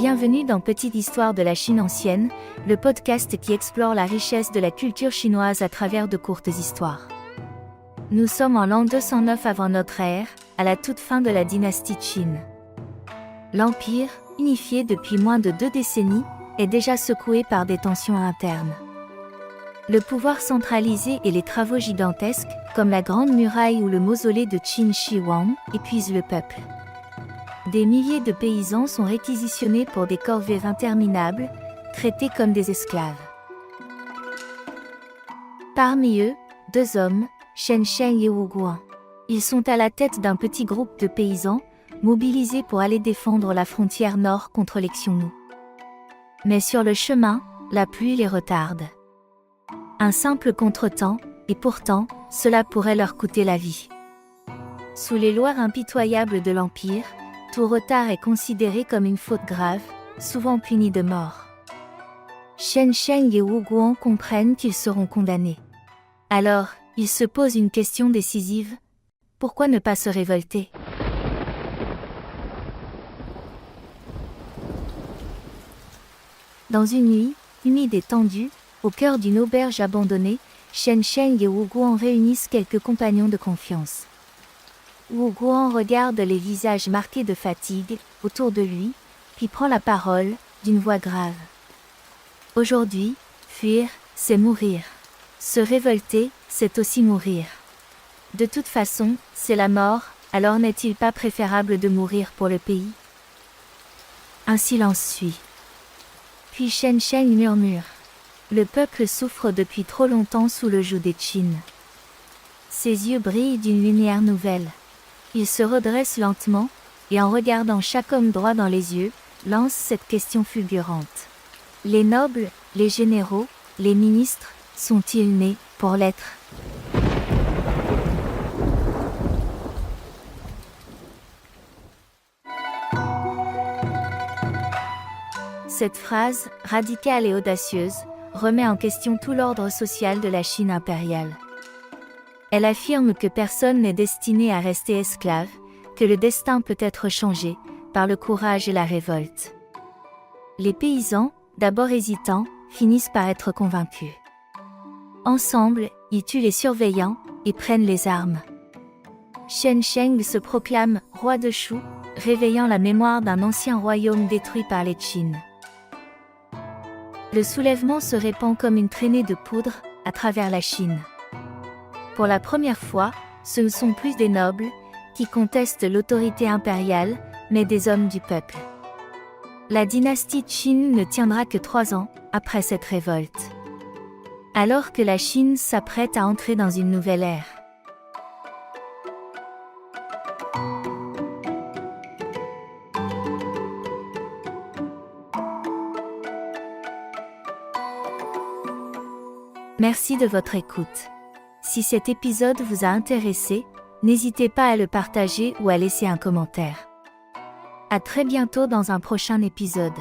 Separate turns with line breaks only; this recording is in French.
Bienvenue dans Petite Histoire de la Chine ancienne, le podcast qui explore la richesse de la culture chinoise à travers de courtes histoires. Nous sommes en l'an 209 avant notre ère, à la toute fin de la dynastie Qin. L'empire, unifié depuis moins de 2 décennies, est déjà secoué par des tensions internes. Le pouvoir centralisé et les travaux gigantesques, comme la Grande Muraille ou le mausolée de Qin Shi Huang, épuisent le peuple. Des milliers de paysans sont réquisitionnés pour des corvées interminables, traités comme des esclaves. Parmi eux, 2 hommes, Shen Sheng et Wu Guan. Ils sont à la tête d'un petit groupe de paysans, mobilisés pour aller défendre la frontière nord contre les Xiongnu. Mais sur le chemin, la pluie les retarde. Un simple contretemps, et pourtant, cela pourrait leur coûter la vie. Sous les lois impitoyables de l'Empire, tout retard est considéré comme une faute grave, souvent punie de mort. Shen Sheng et Wu Guan comprennent qu'ils seront condamnés. Alors, ils se posent une question décisive. Pourquoi ne pas se révolter ? Dans une nuit, humide et tendue, au cœur d'une auberge abandonnée, Shen Sheng et Wu Guan réunissent quelques compagnons de confiance. Wu Guan regarde les visages marqués de fatigue autour de lui, puis prend la parole, d'une voix grave. Aujourd'hui, fuir, c'est mourir. Se révolter, c'est aussi mourir. De toute façon, c'est la mort, alors n'est-il pas préférable de mourir pour le pays ? Un silence suit. Puis Shen Sheng murmure. Le peuple souffre depuis trop longtemps sous le joug des Qin. Ses yeux brillent d'une lumière nouvelle. Il se redresse lentement, et en regardant chaque homme droit dans les yeux, lance cette question fulgurante. Les nobles, les généraux, les ministres, sont-ils nés pour l'être ? Cette phrase, radicale et audacieuse, remet en question tout l'ordre social de la Chine impériale. Elle affirme que personne n'est destiné à rester esclave, que le destin peut être changé, par le courage et la révolte. Les paysans, d'abord hésitants, finissent par être convaincus. Ensemble, ils tuent les surveillants, et prennent les armes. Shen Sheng se proclame roi de Shu, réveillant la mémoire d'un ancien royaume détruit par les Qin. Le soulèvement se répand comme une traînée de poudre, à travers la Chine. Pour la première fois, ce ne sont plus des nobles, qui contestent l'autorité impériale, mais des hommes du peuple. La dynastie Qin ne tiendra que 3 ans, après cette révolte. Alors que la Chine s'apprête à entrer dans une nouvelle ère. Merci de votre écoute. Si cet épisode vous a intéressé, n'hésitez pas à le partager ou à laisser un commentaire. À très bientôt dans un prochain épisode.